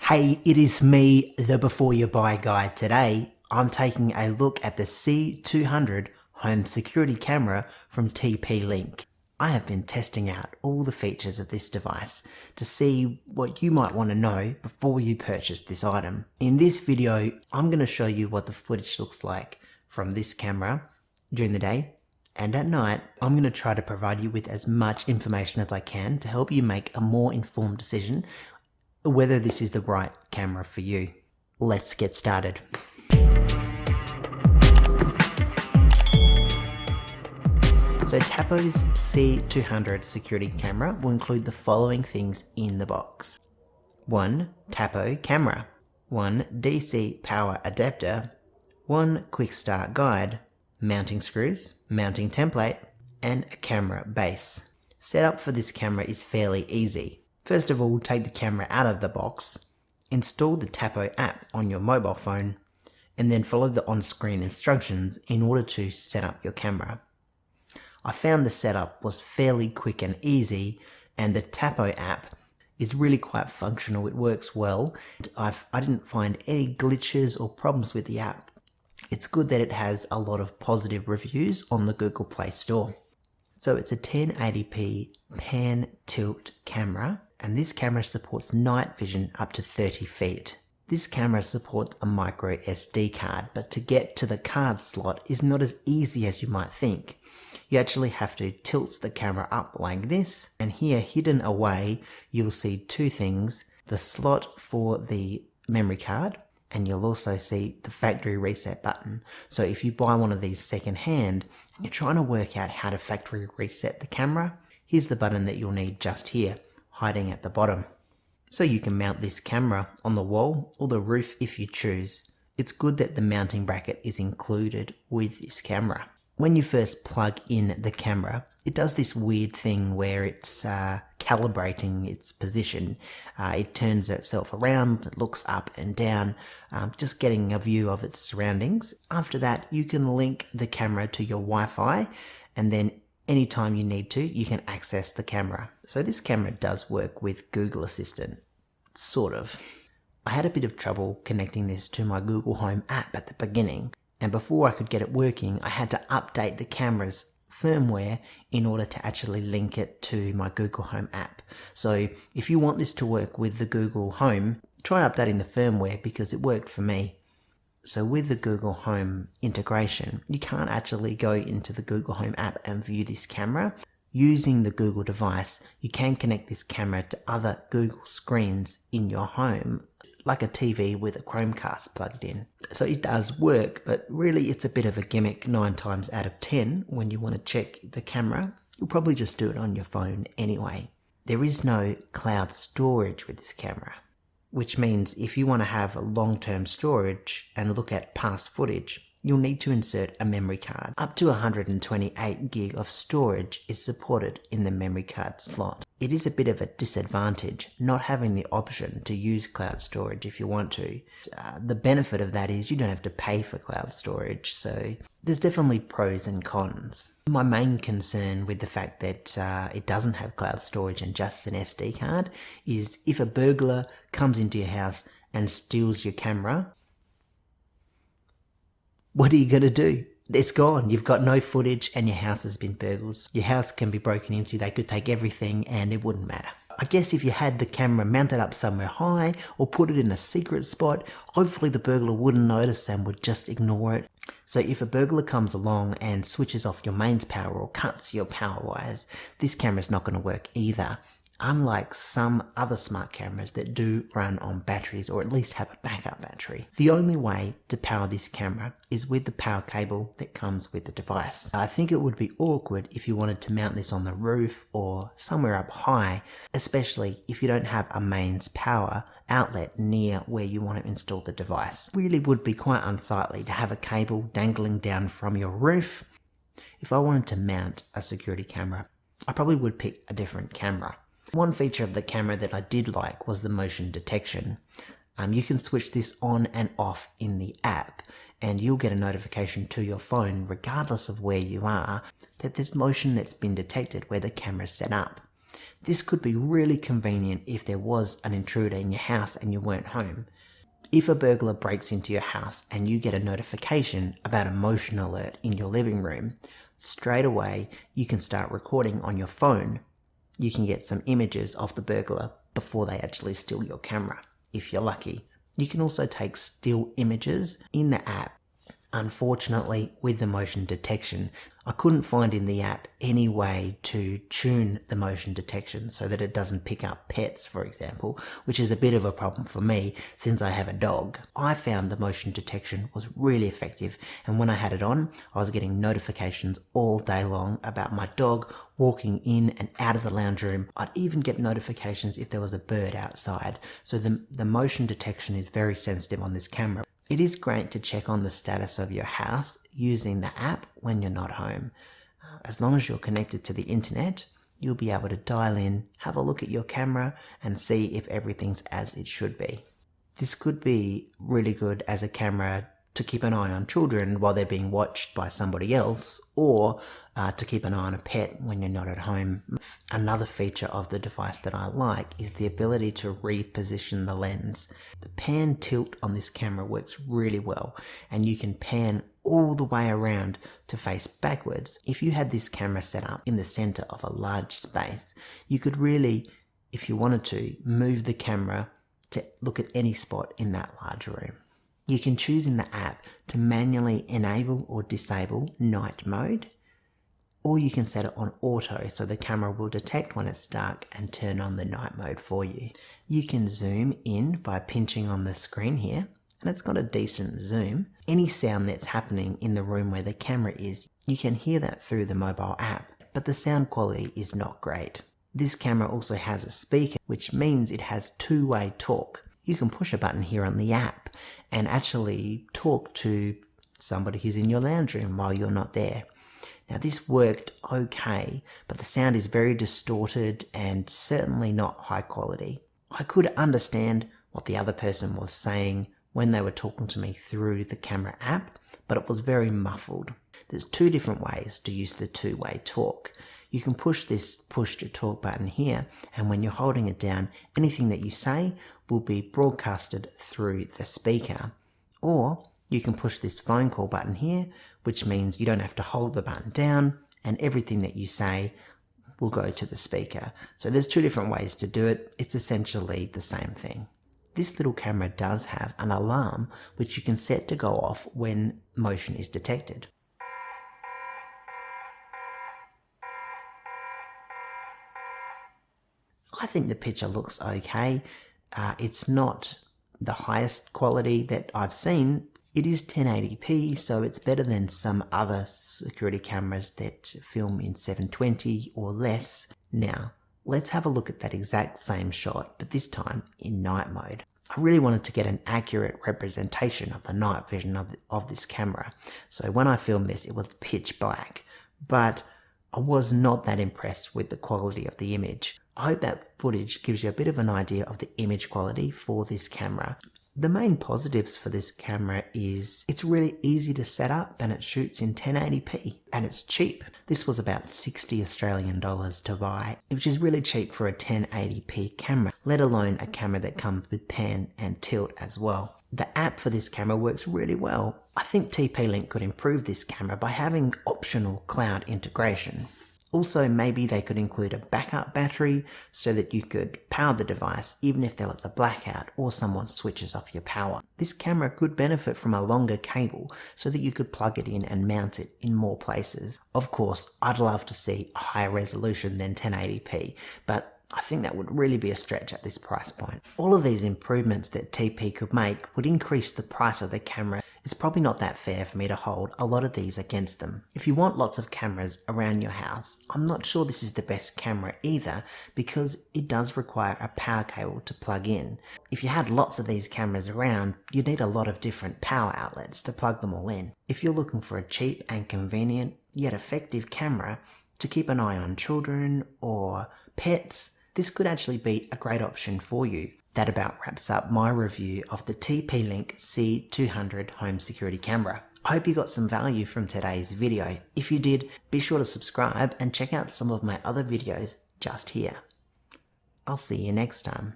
Hey, it is me, the Before You Buy guy. Today, I'm taking a look at the C200 home security camera from TP-Link. I have been testing out all the features of this device to see what you might want to know before you purchase this item. In this video, I'm going to show you what the footage looks like from this camera during the day, and at night. I'm going to try to provide you with as much information as I can to help you make a more informed decision whether this is the right camera for you. Let's get started. So Tapo's C200 security camera will include the following things in the box. 1 Tapo camera, 1 DC power adapter, 1 quick start guide, mounting screws, mounting template, and a camera base. Setup for this camera is fairly easy. First of all, take the camera out of the box, install the Tapo app on your mobile phone, and then follow the on-screen instructions in order to set up your camera. I found the setup was fairly quick and easy, and the Tapo app is really quite functional. It works well. I didn't find any glitches or problems with the app. It's good that it has a lot of positive reviews on the Google Play Store. So it's a 1080p pan tilt camera, and this camera supports night vision up to 30 feet. This camera supports a micro SD card, but to get to the card slot is not as easy as you might think. You actually have to tilt the camera up like this, and here hidden away you'll see two things: the slot for the memory card, and you'll also see the factory reset button. So if you buy one of these secondhand and you're trying to work out how to factory reset the camera, here's the button that you'll need just here, hiding at the bottom. So you can mount this camera on the wall or the roof if you choose. It's good that the mounting bracket is included with this camera. When you first plug in the camera, it does this weird thing where it's calibrating its position. It turns itself around, it looks up and down, just getting a view of its surroundings. After that, you can link the camera to your Wi-Fi, and then anytime you need to, you can access the camera. So this camera does work with Google Assistant, sort of. I had a bit of trouble connecting this to my Google Home app at the beginning, and before I could get it working, I had to update the camera's firmware in order to actually link it to my Google Home app. So if you want this to work with the Google Home, try updating the firmware because it worked for me. So with the Google Home integration, you can't actually go into the Google Home app and view this camera. Using the Google device, you can connect this camera to other Google screens in your home, like a TV with a Chromecast plugged in. So it does work, but really it's a bit of a gimmick 9 times out of 10 when you want to check the camera. You'll probably just do it on your phone anyway. There is no cloud storage with this camera, which means if you want to have a long-term storage and look at past footage, you'll need to insert a memory card. Up to 128 gig of storage is supported in the memory card slot. It is a bit of a disadvantage not having the option to use cloud storage if you want to. The benefit of that is you don't have to pay for cloud storage, so there's definitely pros and cons. My main concern with the fact that it doesn't have cloud storage and just an SD card is if a burglar comes into your house and steals your camera, what are you going to do? It's gone. You've got no footage and your house has been burgled. Your house can be broken into. They could take everything and it wouldn't matter. I guess if you had the camera mounted up somewhere high or put it in a secret spot, hopefully the burglar wouldn't notice and would just ignore it. So if a burglar comes along and switches off your mains power or cuts your power wires, this camera's not going to work either. Unlike some other smart cameras that do run on batteries or at least have a backup battery. The only way to power this camera is with the power cable that comes with the device. I think it would be awkward if you wanted to mount this on the roof or somewhere up high, especially if you don't have a mains power outlet near where you want to install the device. It really would be quite unsightly to have a cable dangling down from your roof. If I wanted to mount a security camera, I probably would pick a different camera. One feature of the camera that I did like was the motion detection. You can switch this on and off in the app, and you'll get a notification to your phone, regardless of where you are, that there's motion that's been detected where the camera's set up. This could be really convenient if there was an intruder in your house and you weren't home. If a burglar breaks into your house and you get a notification about a motion alert in your living room, straight away you can start recording on your phone. You can get some images of the burglar before they actually steal your camera, if you're lucky. You can also take still images in the app. Unfortunately, with the motion detection, I couldn't find in the app any way to tune the motion detection so that it doesn't pick up pets, for example, which is a bit of a problem for me since I have a dog. I found the motion detection was really effective, and when I had it on, I was getting notifications all day long about my dog walking in and out of the lounge room. I'd even get notifications if there was a bird outside. So the motion detection is very sensitive on this camera. It is great to check on the status of your house using the app when you're not home. As long as you're connected to the internet, you'll be able to dial in, have a look at your camera, and see if everything's as it should be. This could be really good as a camera to keep an eye on children while they're being watched by somebody else, or to keep an eye on a pet when you're not at home. Another feature of the device that I like is the ability to reposition the lens. The pan tilt on this camera works really well, and you can pan all the way around to face backwards. If you had this camera set up in the center of a large space, you could really, if you wanted to, move the camera to look at any spot in that large room. You can choose in the app to manually enable or disable night mode, or you can set it on auto so the camera will detect when it's dark and turn on the night mode for you. You can zoom in by pinching on the screen here, and it's got a decent zoom. Any sound that's happening in the room where the camera is, you can hear that through the mobile app, but the sound quality is not great. This camera also has a speaker, which means it has two-way talk. You can push a button here on the app and actually talk to somebody who's in your lounge room while you're not there. Now this worked okay, but the sound is very distorted and certainly not high quality. I could understand what the other person was saying when they were talking to me through the camera app, but it was very muffled. There's two different ways to use the two-way talk. You can push this push to talk button here, and when you're holding it down, anything that you say will be broadcasted through the speaker. Or you can push this phone call button here, which means you don't have to hold the button down and everything that you say will go to the speaker. So there's two different ways to do it. It's essentially the same thing. This little camera does have an alarm which you can set to go off when motion is detected. I think the picture looks okay. It's not the highest quality that I've seen. It is 1080p, so it's better than some other security cameras that film in 720 or less. Now, let's have a look at that exact same shot, but this time in night mode. I really wanted to get an accurate representation of the night vision of this camera. So when I filmed this, it was pitch black, but I was not that impressed with the quality of the image. I hope that footage gives you a bit of an idea of the image quality for this camera. The main positives for this camera is it's really easy to set up and it shoots in 1080p and it's cheap. This was about 60 Australian dollars to buy, which is really cheap for a 1080p camera, let alone a camera that comes with pan and tilt as well. The app for this camera works really well. I think TP-Link could improve this camera by having optional cloud integration. Also, maybe they could include a backup battery so that you could power the device even if there was a blackout or someone switches off your power. This camera could benefit from a longer cable so that you could plug it in and mount it in more places. Of course, I'd love to see a higher resolution than 1080p, but I think that would really be a stretch at this price point. All of these improvements that TP could make would increase the price of the camera. It's probably not that fair for me to hold a lot of these against them. If you want lots of cameras around your house, I'm not sure this is the best camera either because it does require a power cable to plug in. If you had lots of these cameras around, you'd need a lot of different power outlets to plug them all in. If you're looking for a cheap and convenient yet effective camera to keep an eye on children or pets, this could actually be a great option for you. That about wraps up my review of the TP-Link C200 home security camera. I hope you got some value from today's video. If you did, be sure to subscribe and check out some of my other videos just here. I'll see you next time.